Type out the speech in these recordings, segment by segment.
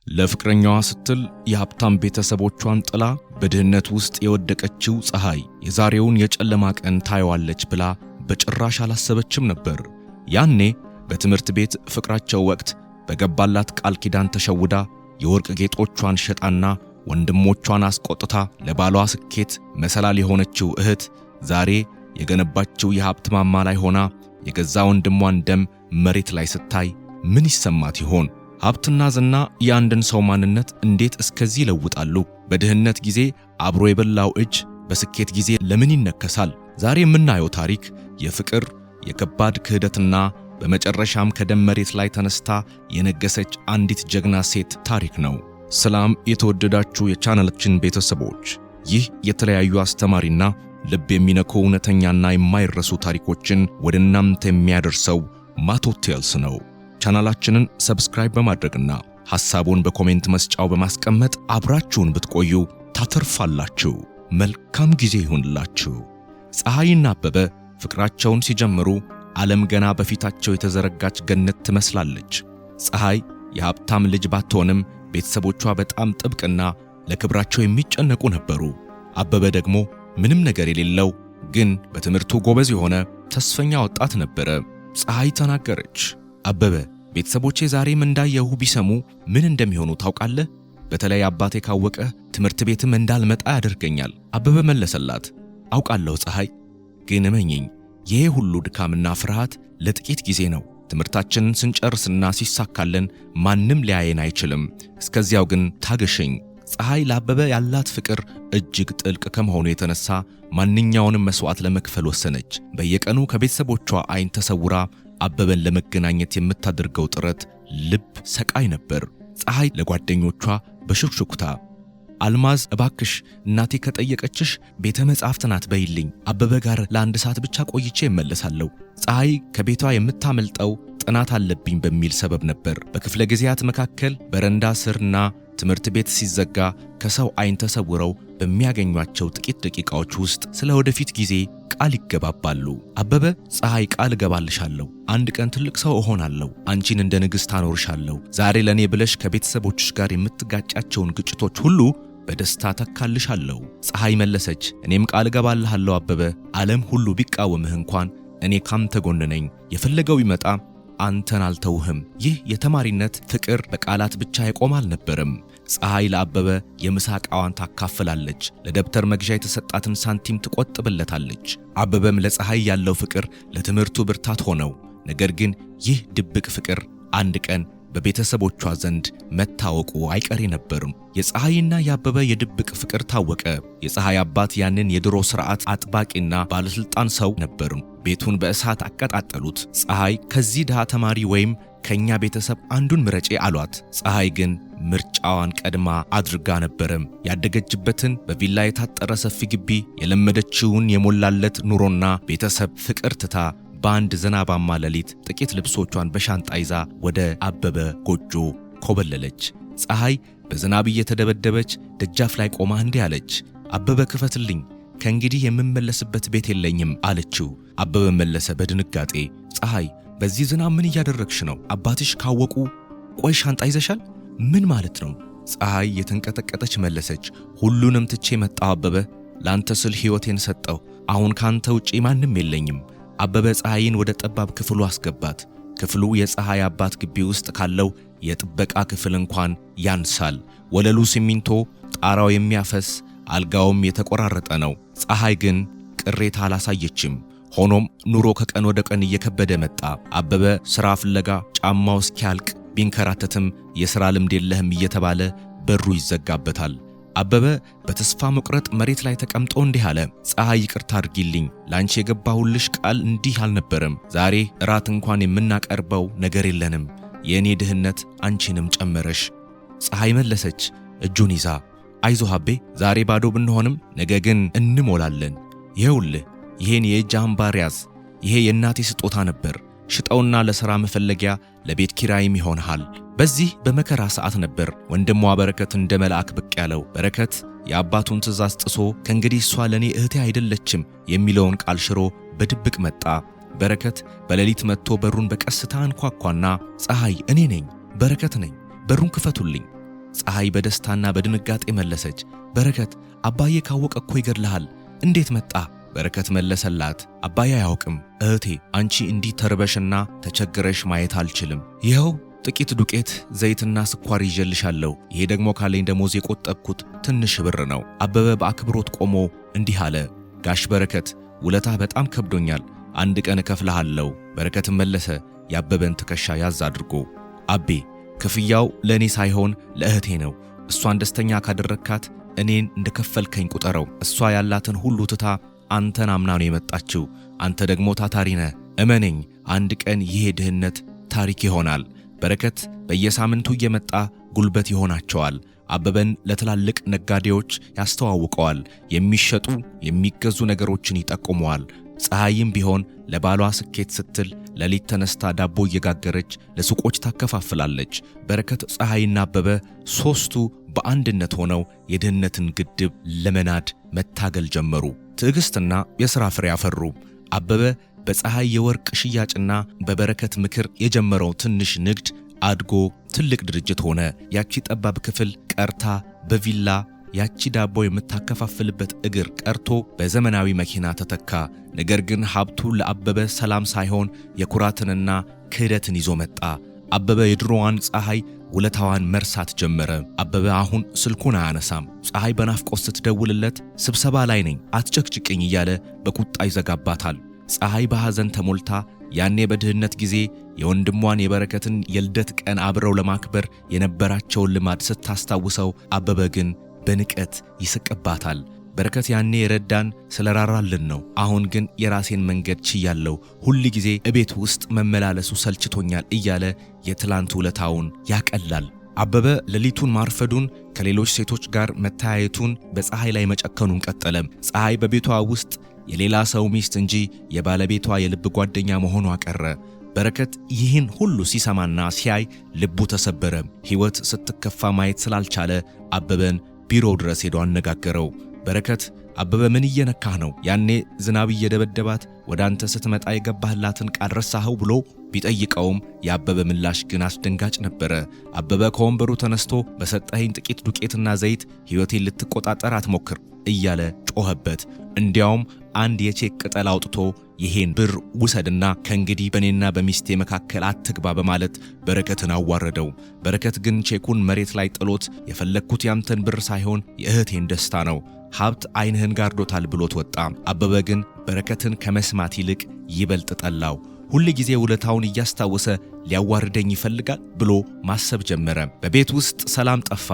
ለፍቅረኛዋ ስትል የሀብታም ቤተሰቦቿን ጥላ በድህነት ውስጥ የወደቀችው ፀሐይ የዛሬውን የጨለማ ቀን ታየዋለች ብላ በጭራሽ አላሰበችም ነበር። ያኔ በትምህርት ቤት ፍቅራቸው ወቅት በገባላት ቃል ኪዳን ተሸውዳ የወርቅ ጌጦቿን ሸጣና ወንድሞቿን አስቆጥታ ለባሏ ስኬት መሰላል የሆነችው እህት ዛሬ የገነባችው የሀብት ማማ ላይ ሆና የገዛ ወንድሟን ደም መሬት ላይ ስታይ ምን ይሰማት ይሆን? ሀብትና ዝና የአንድን ሰው ማንነት እንዴት እስከዚህ ይለውጣሉ? በድህነት ጊዜ አብሮ የበላው እጅ በስኬት ጊዜ ለምን ይነከሳል? ዛሬ የምናየው ታሪክ የፍቅር፣ የከባድ ክህደትና በመጨረሻም ከደም መሬት ላይ ተነስታ የነገሰች አንዲት ጀግና ሴት ታሪክ ነው። ሰላም የተወደዳችሁ የቻናላችን ቤተሰቦች፣ ይህ የተለያዩ አስተማሪና ልብ የሚነኩ እውነተኛና የማይረሱ ታሪኮችን ወደ እናንተ የሚያደርሰው ማቶት ቴልስ ነው። ቻናላችንን ሰብስክራይብ በማድረግና ሐሳቡን በኮሜንት መስጫው በማስቀመጥ አብራችሁን ብትቆዩ ታተርፋላችሁ። መልካም ጊዜ ይሁንላችሁ። ፀሐይና አበበ ፍቅራቸውን ሲጀምሩ ዓለም ገና በፊታቸው የተዘረጋች ገነት ትመስላለች። ፀሐይ የሀብታም ልጅ ባትሆንም ቤተሰቦቿ በጣም ጥብቅና ለክብራቸው የሚጨነቁ ነበሩ። አበበ ደግሞ ምንም ነገር የሌለው ግን በትምህርቱ ጎበዝ የሆነ ተስፈኛ ወጣት ነበረ። ፀሐይ ተናገረች፣ አበበ ቤተሰቦቼ ዛሬም እንዳየሁ ቢሰሙ ምን እንደሚሆኑ ታውቃለህ? በተለይ አባቴ ካወቀ ትምህርት ቤትም እንዳልመጣ ያደርገኛል። አበበ መለሰላት፣ አውቃለሁ ፀሐይ፣ ግን እመኚኝ ይሄ ሁሉ ድካምና ፍርሃት ለጥቂት ጊዜ ነው። ትምህርታችንን ስንጨርስና ሲሳካለን ማንም ሊያየን አይችልም። እስከዚያው ግን ታገሸኝ። ፀሐይ ለአበበ ያላት ፍቅር እጅግ ጥልቅ ከመሆኑ የተነሳ ማንኛውንም መስዋዕት ለመክፈል ወሰነች። በየቀኑ ከቤተሰቦቿ አይን ተሰውራ አበበን ለመገናኘት የምታደርገው ጥረት ልብ ሰቃይ ነበር። ፀሐይ ለጓደኞቿ በሽክሽክታ አልማዝ እባክሽ እናቴ ከጠየቀችሽ ቤተ መጻሕፍት ናት በይልኝ፣ አበበ ጋር ለአንድ ሰዓት ብቻ ቆይቼ እመለሳለሁ። ፀሐይ ከቤቷ የምታመልጠው ጥናት አለብኝ በሚል ሰበብ ነበር። በክፍለ ጊዜያት መካከል በረንዳ ስርና ትምህርት ቤት ሲዘጋ ከሰው አይን ተሰውረው በሚያገኟቸው ጥቂት ደቂቃዎች ውስጥ ስለ ወደፊት ጊዜ ቃል ይገባባሉ። አበበ ፀሐይ ቃል እገባልሻለሁ፣ አንድ ቀን ትልቅ ሰው እሆናለሁ፣ አንቺን እንደ ንግሥት አኖርሻለሁ፣ ዛሬ ለኔ ብለሽ ከቤተሰቦችሽ ጋር የምትጋጫቸውን ግጭቶች ሁሉ በደስታ ተካልሻለሁ። ፀሐይ መለሰች፣ እኔም ቃል እገባልሃለሁ አበበ፣ ዓለም ሁሉ ቢቃወምህ እንኳን እኔ ካንተ ጎን ነኝ፣ የፈለገው ይመጣ አንተን አልተውህም። ይህ የተማሪነት ፍቅር በቃላት ብቻ የቆመ አልነበረም። ፀሐይ ለአበበ የምሳ ዕቃዋን ታካፍላለች፣ ለደብተር መግዣ የተሰጣትን ሳንቲም ትቆጥብለታለች። አበበም ለፀሐይ ያለው ፍቅር ለትምህርቱ ብርታት ሆነው። ነገር ግን ይህ ድብቅ ፍቅር አንድ ቀን በቤተሰቦቿ ዘንድ መታወቁ አይቀሬ ነበርም። የፀሐይና የአበበ የድብቅ ፍቅር ታወቀ። የፀሐይ አባት ያንን የድሮ ሥርዓት አጥባቂና ባለሥልጣን ሰው ነበሩ። ቤቱን በእሳት አቀጣጠሉት። ፀሐይ ከዚህ ድሃ ተማሪ ወይም ከኛ ቤተሰብ አንዱን ምረጪ አሏት። ፀሐይ ግን ምርጫዋን ቀድማ አድርጋ ነበረም። ያደገችበትን በቪላ የታጠረ ሰፊ ግቢ፣ የለመደችውን የሞላለት ኑሮና ቤተሰብ ፍቅር ትታ በአንድ ዝናባማ ሌሊት ጥቂት ልብሶቿን በሻንጣ ይዛ ወደ አበበ ጎጆ ኮበለለች። ፀሐይ በዝናብ እየተደበደበች ደጃፍ ላይ ቆማ እንዲህ አለች፣ አበበ ክፈትልኝ፣ ከእንግዲህ የምመለስበት ቤት የለኝም አለችው። አበበ መለሰ በድንጋጤ፣ ፀሐይ በዚህ ዝናብ ምን እያደረግሽ ነው? አባትሽ ካወቁ? ቆይ ሻንጣ ይዘሻል? ምን ማለት ነው? ፀሐይ የተንቀጠቀጠች መለሰች፣ ሁሉንም ትቼ መጣሁ አበበ፣ ላንተ ስል ሕይወቴን ሰጠሁ። አሁን ካንተ ውጪ ማንም የለኝም። አበበ ፀሐይን ወደ ጠባብ ክፍሉ አስገባት። ክፍሉ የፀሐይ አባት ግቢ ውስጥ ካለው የጥበቃ ክፍል እንኳን ያንሳል። ወለሉ ሲሚንቶ፣ ጣራው የሚያፈስ፣ አልጋውም የተቆራረጠ ነው። ፀሐይ ግን ቅሬታ አላሳየችም። ሆኖም ኑሮ ከቀን ወደ ቀን እየከበደ መጣ። አበበ ሥራ ፍለጋ ጫማው እስኪያልቅ ቢንከራተትም የሥራ ልምድ የለህም እየተባለ በሩ ይዘጋበታል። አበበ በተስፋ መቁረጥ መሬት ላይ ተቀምጦ እንዲህ አለ፣ ፀሐይ ይቅርታ አድርጊልኝ፣ ላንቺ የገባሁልሽ ቃል እንዲህ አልነበረም። ዛሬ እራት እንኳን የምናቀርበው ነገር የለንም። የእኔ ድህነት አንቺንም ጨመረሽ። ፀሐይ መለሰች እጁን ይዛ፣ አይዞህ አቤ፣ ዛሬ ባዶ ብንሆንም ነገ ግን እንሞላለን። ይኸውልህ ይሄን የእጅ አምባር ያዝ። ይሄ የእናቴ ስጦታ ነበር። ሽጠውና ለሥራ መፈለጊያ ለቤት ኪራይም ይሆንሃል። በዚህ በመከራ ሰዓት ነበር ወንድሟ በረከት እንደ መልአክ ብቅ ያለው። በረከት የአባቱን ትእዛዝ ጥሶ ከእንግዲህ እሷ ለኔ እህቴ አይደለችም የሚለውን ቃል ሽሮ በድብቅ መጣ። በረከት በሌሊት መጥቶ በሩን በቀስታ አንኳኳና ፀሐይ እኔ ነኝ፣ በረከት ነኝ፣ በሩን ክፈቱልኝ ፀሐይ በደስታና በድንጋጤ መለሰች። በረከት አባዬ ካወቀ እኮ ይገድልሃል። እንዴት መጣ? በረከት መለሰላት። አባዬ አያውቅም እህቴ፣ አንቺ እንዲህ ተርበሽና ተቸግረሽ ማየት አልችልም። ይኸው ጥቂት ዱቄት ዘይትና ስኳር ይዤልሻለሁ። ይሄ ደግሞ ካለኝ ደሞዝ የቆጠብኩት ትንሽ ብር ነው። አበበ በአክብሮት ቆሞ እንዲህ አለ። ጋሽ በረከት ውለታህ በጣም ከብዶኛል። አንድ ቀን እከፍልሃለሁ። በረከት መለሰ የአበበን ትከሻ ያዝ አድርጎ። አቤ ክፍያው ለእኔ ሳይሆን ለእህቴ ነው። እሷን ደስተኛ ካደረግካት እኔን እንደከፈልከኝ ቁጠረው። እሷ ያላትን ሁሉ ትታ አንተን አምና ነው የመጣችው። አንተ ደግሞ ታታሪ ነህ። እመነኝ፣ አንድ ቀን ይሄ ድህነት ታሪክ ይሆናል። በረከት በየሳምንቱ እየመጣ ጉልበት ይሆናቸዋል። አበበን ለትላልቅ ነጋዴዎች ያስተዋውቀዋል። የሚሸጡ የሚገዙ ነገሮችን ይጠቁመዋል። ፀሐይም ቢሆን ለባሏ ስኬት ስትል ሌሊት ተነስታ ዳቦ እየጋገረች ለሱቆች ታከፋፍላለች። በረከት፣ ፀሐይና አበበ ሦስቱ በአንድነት ሆነው የድህነትን ግድብ ለመናድ መታገል ጀመሩ። ትዕግስትና የሥራ ፍሬ አፈሩ። አበበ በፀሐይ የወርቅ ሽያጭና በበረከት ምክር የጀመረው ትንሽ ንግድ አድጎ ትልቅ ድርጅት ሆነ። ያቺ ጠባብ ክፍል ቀርታ በቪላ ያቺ ዳቦ የምታከፋፍልበት እግር ቀርቶ በዘመናዊ መኪና ተተካ። ነገር ግን ሀብቱ ለአበበ ሰላም ሳይሆን የኩራትንና ክህደትን ይዞ መጣ። አበበ የድሮዋን ፀሐይ ውለታዋን መርሳት ጀመረ። አበበ አሁን ስልኩን አያነሳም። ፀሐይ በናፍቆት ስትደውልለት ስብሰባ ላይ ነኝ አትጨቅጭቅኝ እያለ በቁጣ ይዘጋባታል። ፀሐይ በሐዘን ተሞልታ ያኔ በድህነት ጊዜ የወንድሟን የበረከትን የልደት ቀን አብረው ለማክበር የነበራቸውን ልማድ ስታስታውሰው አበበ ግን በንቀት ይስቅባታል። በረከት ያኔ የረዳን ስለራራልን ነው። አሁን ግን የራሴን መንገድ ችያለሁ። ሁል ጊዜ እቤት ውስጥ መመላለሱ ሰልችቶኛል እያለ የትላንት ውለታውን ያቀላል። አበበ ሌሊቱን ማርፈዱን፣ ከሌሎች ሴቶች ጋር መተያየቱን፣ በፀሐይ ላይ መጨከኑን ቀጠለ። ፀሐይ በቤቷ ውስጥ የሌላ ሰው ሚስት እንጂ የባለቤቷ የልብ ጓደኛ መሆኗ ቀረ። በረከት ይህን ሁሉ ሲሰማና ሲያይ ልቡ ተሰበረ። ሕይወት ስትከፋ ማየት ስላልቻለ አበበን ቢሮው ድረስ ሄዶ አነጋገረው። በረከት አበበ ምን እየነካህ ነው? ያኔ ዝናብ እየደበደባት ወደ አንተ ስትመጣ የገባህላትን ቃል ረሳኸው ብሎ ቢጠይቀውም የአበበ ምላሽ ግን አስደንጋጭ ነበረ። አበበ ከወንበሩ ተነስቶ በሰጠኸኝ ጥቂት ዱቄትና ዘይት ሕይወቴን ልትቆጣጠር አትሞክር እያለ ጮኸበት። እንዲያውም አንድ የቼክ ቅጠል አውጥቶ ይሄን ብር ውሰድና ከእንግዲህ በእኔና በሚስቴ መካከል አትግባ በማለት በረከትን አዋረደው። በረከት ግን ቼኩን መሬት ላይ ጥሎት የፈለግኩት ያንተን ብር ሳይሆን የእህቴን ደስታ ነው፣ ሀብት ዓይንህን ጋርዶታል ብሎት ወጣ። አበበ ግን በረከትን ከመስማት ይልቅ ይበልጥ ጠላው። ሁል ጊዜ ውለታውን እያስታወሰ ሊያዋርደኝ ይፈልጋል ብሎ ማሰብ ጀመረ። በቤት ውስጥ ሰላም ጠፋ።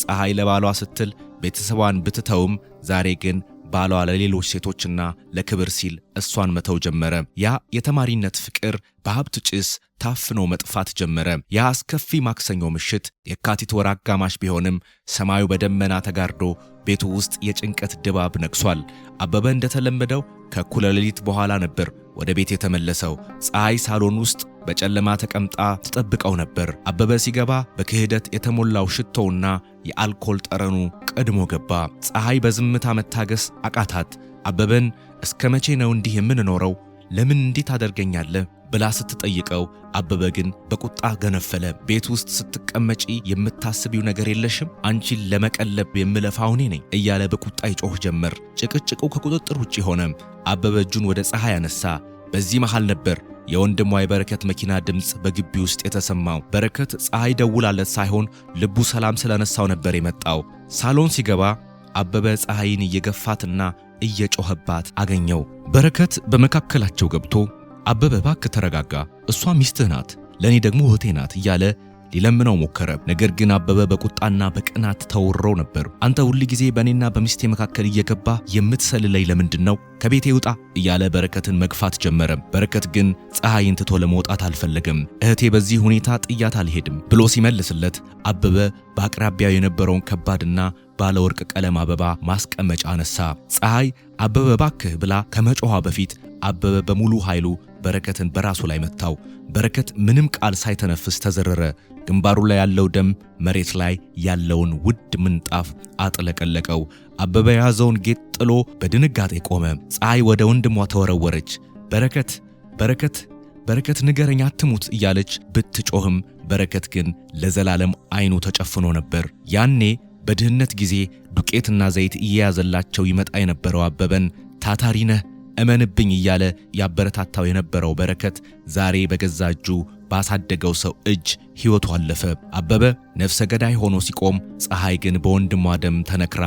ፀሐይ ለባሏ ስትል ቤተሰቧን ብትተውም ዛሬ ግን ባሏ ለሌሎች ሴቶችና ለክብር ሲል እሷን መተው ጀመረ። ያ የተማሪነት ፍቅር በሀብት ጭስ ታፍኖ መጥፋት ጀመረ። ያ አስከፊ ማክሰኞ ምሽት የካቲት ወር አጋማሽ ቢሆንም ሰማዩ በደመና ተጋርዶ ቤቱ ውስጥ የጭንቀት ድባብ ነግሷል። አበበ እንደተለመደው ከእኩለ ሌሊት በኋላ ነበር ወደ ቤት የተመለሰው። ፀሐይ ሳሎን ውስጥ በጨለማ ተቀምጣ ትጠብቀው ነበር። አበበ ሲገባ በክህደት የተሞላው ሽቶውና የአልኮል ጠረኑ ቀድሞ ገባ። ፀሐይ በዝምታ መታገስ አቃታት። አበበን እስከ መቼ ነው እንዲህ የምንኖረው? ለምን እንዲህ ታደርገኛለህ ብላ ስትጠይቀው አበበ ግን በቁጣ ገነፈለ። ቤት ውስጥ ስትቀመጪ የምታስቢው ነገር የለሽም? አንቺን ለመቀለብ የምለፋው እኔ ነኝ እያለ በቁጣ ይጮህ ጀመር። ጭቅጭቁ ከቁጥጥር ውጪ ሆነ። አበበ እጁን ወደ ፀሐይ አነሳ። በዚህ መሃል ነበር የወንድሟ የበረከት መኪና ድምፅ በግቢ ውስጥ የተሰማው። በረከት ፀሐይ ደውላለት ሳይሆን ልቡ ሰላም ስለነሳው ነበር የመጣው። ሳሎን ሲገባ አበበ ፀሐይን እየገፋትና እየጮኸባት አገኘው። በረከት በመካከላቸው ገብቶ አበበ እባክህ ተረጋጋ፣ እሷ ሚስትህ ናት፣ ለእኔ ደግሞ እህቴ ናት እያለ ሊለምነው ሞከረ። ነገር ግን አበበ በቁጣና በቅናት ተወርሮ ነበር። አንተ ሁል ጊዜ በእኔና በሚስቴ መካከል እየገባ የምትሰልለኝ ለምንድን ነው? ከቤቴ ውጣ እያለ በረከትን መግፋት ጀመረ። በረከት ግን ፀሐይን ትቶ ለመውጣት አልፈለገም። እህቴ በዚህ ሁኔታ ጥያት አልሄድም ብሎ ሲመልስለት አበበ በአቅራቢያው የነበረውን ከባድና ባለወርቅ ቀለም አበባ ማስቀመጫ አነሳ። ፀሐይ አበበ ባክህ ብላ ከመጮኋ በፊት አበበ በሙሉ ኃይሉ በረከትን በራሱ ላይ መታው። በረከት ምንም ቃል ሳይተነፍስ ተዘረረ። ግንባሩ ላይ ያለው ደም መሬት ላይ ያለውን ውድ ምንጣፍ አጥለቀለቀው። አበበ የያዘውን ጌጥ ጥሎ በድንጋጤ ቆመ። ፀሐይ ወደ ወንድሟ ተወረወረች። በረከት ንገረኝ፣ አትሙት እያለች ብትጮህም በረከት ግን ለዘላለም አይኑ ተጨፍኖ ነበር። ያኔ በድህነት ጊዜ ዱቄትና ዘይት እየያዘላቸው ይመጣ የነበረው አበበን ታታሪ ነህ እመንብኝ እያለ ያበረታታው የነበረው በረከት ዛሬ በገዛ እጁ ባሳደገው ሰው እጅ ሕይወቱ አለፈ። አበበ ነፍሰ ገዳይ ሆኖ ሲቆም፣ ፀሐይ ግን በወንድሟ ደም ተነክራ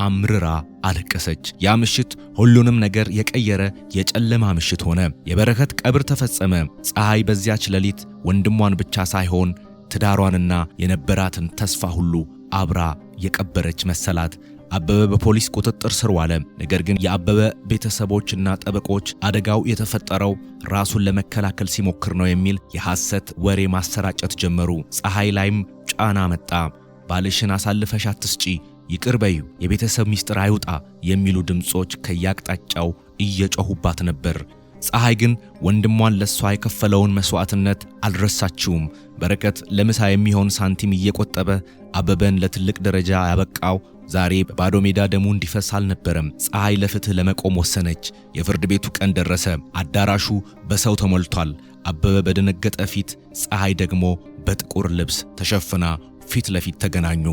አምርራ አለቀሰች። ያ ምሽት ሁሉንም ነገር የቀየረ የጨለማ ምሽት ሆነ። የበረከት ቀብር ተፈጸመ። ፀሐይ በዚያች ሌሊት ወንድሟን ብቻ ሳይሆን ትዳሯንና የነበራትን ተስፋ ሁሉ አብራ የቀበረች መሰላት። አበበ በፖሊስ ቁጥጥር ስር ዋለ። ነገር ግን የአበበ ቤተሰቦችና ጠበቆች አደጋው የተፈጠረው ራሱን ለመከላከል ሲሞክር ነው የሚል የሐሰት ወሬ ማሰራጨት ጀመሩ። ፀሐይ ላይም ጫና መጣ። ባልሽን አሳልፈሽ አትስጪ፣ ይቅር በዩ፣ የቤተሰብ ሚስጥር አይውጣ የሚሉ ድምጾች ከያቅጣጫው እየጮሁባት ነበር። ፀሐይ ግን ወንድሟን ለሷ የከፈለውን መስዋዕትነት አልረሳችውም። በረከት ለምሳ የሚሆን ሳንቲም እየቆጠበ አበበን ለትልቅ ደረጃ ያበቃው ዛሬ ባዶ ሜዳ ደሙ እንዲፈስ አልነበረም። ፀሐይ ለፍትህ ለመቆም ወሰነች። የፍርድ ቤቱ ቀን ደረሰ። አዳራሹ በሰው ተሞልቷል። አበበ በደነገጠ ፊት፣ ፀሐይ ደግሞ በጥቁር ልብስ ተሸፍና ፊት ለፊት ተገናኙ።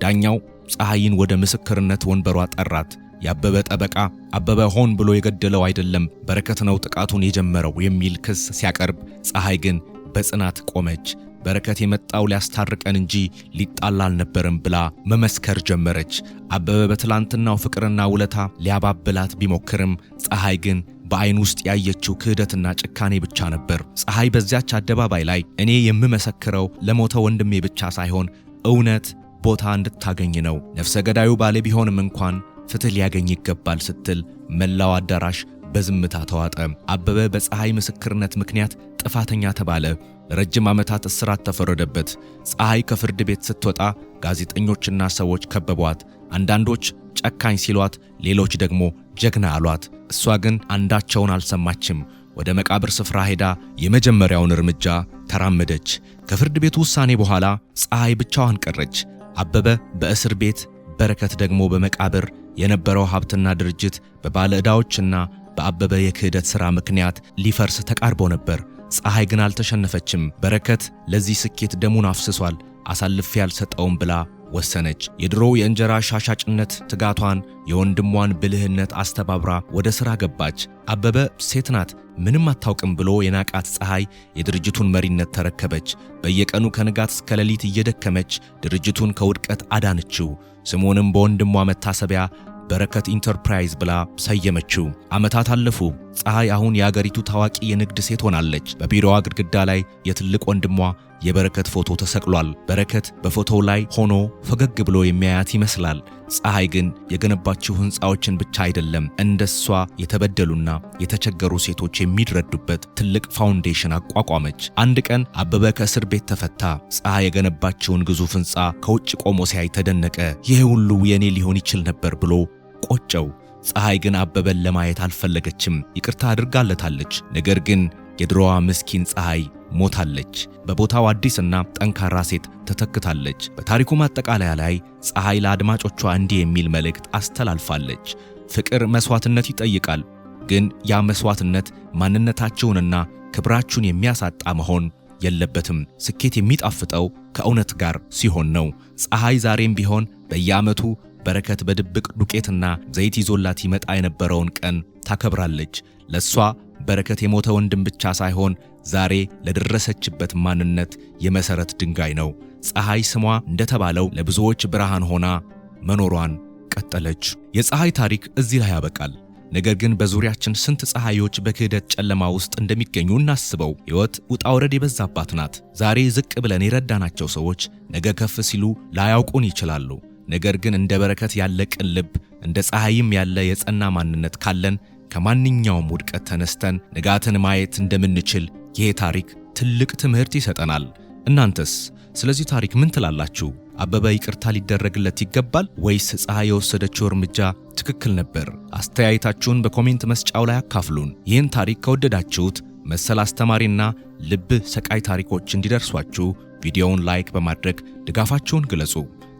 ዳኛው ፀሐይን ወደ ምስክርነት ወንበሯ ጠራት። የአበበ ጠበቃ አበበ ሆን ብሎ የገደለው አይደለም፣ በረከት ነው ጥቃቱን የጀመረው የሚል ክስ ሲያቀርብ፣ ፀሐይ ግን በጽናት ቆመች። በረከት የመጣው ሊያስታርቀን እንጂ ሊጣላ አልነበረም ብላ መመስከር ጀመረች። አበበ በትላንትናው ፍቅርና ውለታ ሊያባብላት ቢሞክርም ፀሐይ ግን በአይን ውስጥ ያየችው ክህደትና ጭካኔ ብቻ ነበር። ፀሐይ በዚያች አደባባይ ላይ እኔ የምመሰክረው ለሞተ ወንድሜ ብቻ ሳይሆን እውነት ቦታ እንድታገኝ ነው፣ ነፍሰ ገዳዩ ባሌ ቢሆንም እንኳን ፍትህ ሊያገኝ ይገባል ስትል መላው አዳራሽ በዝምታ ተዋጠ። አበበ በፀሐይ ምስክርነት ምክንያት ጥፋተኛ ተባለ። ለረጅም ዓመታት እስራት ተፈረደበት። ፀሐይ ከፍርድ ቤት ስትወጣ ጋዜጠኞችና ሰዎች ከበቧት። አንዳንዶች ጨካኝ ሲሏት፣ ሌሎች ደግሞ ጀግና አሏት። እሷ ግን አንዳቸውን አልሰማችም። ወደ መቃብር ስፍራ ሄዳ የመጀመሪያውን እርምጃ ተራመደች። ከፍርድ ቤቱ ውሳኔ በኋላ ፀሐይ ብቻዋን ቀረች። አበበ በእስር ቤት፣ በረከት ደግሞ በመቃብር። የነበረው ሀብትና ድርጅት በባለ ዕዳዎችና በአበበ የክህደት ሥራ ምክንያት ሊፈርስ ተቃርቦ ነበር። ፀሐይ ግን አልተሸነፈችም። በረከት ለዚህ ስኬት ደሙን አፍስሷል፣ አሳልፌ ያልሰጠውም ብላ ወሰነች። የድሮው የእንጀራ ሻሻጭነት ትጋቷን፣ የወንድሟን ብልህነት አስተባብራ ወደ ሥራ ገባች። አበበ ሴት ናት፣ ምንም አታውቅም ብሎ የናቃት ፀሐይ የድርጅቱን መሪነት ተረከበች። በየቀኑ ከንጋት እስከ ሌሊት እየደከመች ድርጅቱን ከውድቀት አዳነችው። ስሙንም በወንድሟ መታሰቢያ በረከት ኢንተርፕራይዝ ብላ ሰየመችው። ዓመታት አለፉ። ፀሐይ አሁን የአገሪቱ ታዋቂ የንግድ ሴት ሆናለች። በቢሮዋ ግድግዳ ላይ የትልቅ ወንድሟ የበረከት ፎቶ ተሰቅሏል። በረከት በፎቶው ላይ ሆኖ ፈገግ ብሎ የሚያያት ይመስላል። ፀሐይ ግን የገነባችው ሕንፃዎችን ብቻ አይደለም፣ እንደሷ የተበደሉና የተቸገሩ ሴቶች የሚረዱበት ትልቅ ፋውንዴሽን አቋቋመች። አንድ ቀን አበበ ከእስር ቤት ተፈታ። ፀሐይ የገነባችውን ግዙፍ ሕንፃ ከውጭ ቆሞ ሲያይ ተደነቀ። ይህ ሁሉ የኔ ሊሆን ይችል ነበር ብሎ ቆጨው። ፀሐይ ግን አበበን ለማየት አልፈለገችም። ይቅርታ አድርጋለታለች። ነገር ግን የድሮዋ ምስኪን ፀሐይ ሞታለች። በቦታው አዲስና ጠንካራ ሴት ተተክታለች። በታሪኩ ማጠቃለያ ላይ ፀሐይ ለአድማጮቿ እንዲህ የሚል መልእክት አስተላልፋለች። ፍቅር መስዋዕትነት ይጠይቃል፣ ግን ያ መስዋዕትነት ማንነታችሁንና ክብራችሁን የሚያሳጣ መሆን የለበትም። ስኬት የሚጣፍጠው ከእውነት ጋር ሲሆን ነው። ፀሐይ ዛሬም ቢሆን በየዓመቱ በረከት በድብቅ ዱቄትና ዘይት ይዞላት ይመጣ የነበረውን ቀን ታከብራለች። ለሷ በረከት የሞተ ወንድም ብቻ ሳይሆን ዛሬ ለደረሰችበት ማንነት የመሰረት ድንጋይ ነው። ፀሐይ ስሟ እንደተባለው ለብዙዎች ብርሃን ሆና መኖሯን ቀጠለች። የፀሐይ ታሪክ እዚህ ላይ ያበቃል። ነገር ግን በዙሪያችን ስንት ፀሐዮች በክህደት ጨለማ ውስጥ እንደሚገኙ እናስበው። ሕይወት ውጣ ውረድ የበዛባት ናት። ዛሬ ዝቅ ብለን የረዳናቸው ሰዎች ነገ ከፍ ሲሉ ላያውቁን ይችላሉ። ነገር ግን እንደ በረከት ያለ ቅን ልብ፣ እንደ ፀሐይም ያለ የጸና ማንነት ካለን ከማንኛውም ውድቀት ተነስተን ንጋትን ማየት እንደምንችል ይህ ታሪክ ትልቅ ትምህርት ይሰጠናል። እናንተስ ስለዚህ ታሪክ ምን ትላላችሁ? አበበ ይቅርታ ሊደረግለት ይገባል ወይስ ፀሐይ የወሰደችው እርምጃ ትክክል ነበር? አስተያየታችሁን በኮሜንት መስጫው ላይ አካፍሉን። ይህን ታሪክ ከወደዳችሁት መሰል አስተማሪና ልብ ሰቃይ ታሪኮች እንዲደርሷችሁ ቪዲዮውን ላይክ በማድረግ ድጋፋችሁን ግለጹ።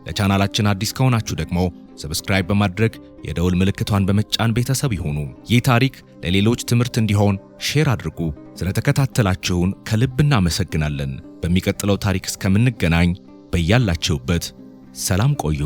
ለቻናላችን አዲስ ከሆናችሁ ደግሞ ሰብስክራይብ በማድረግ የደውል ምልክቷን በመጫን ቤተሰብ ይሁኑ። ይህ ታሪክ ለሌሎች ትምህርት እንዲሆን ሼር አድርጉ። ስለተከታተላችሁን ከልብ እናመሰግናለን። በሚቀጥለው ታሪክ እስከምንገናኝ በያላችሁበት ሰላም ቆዩ።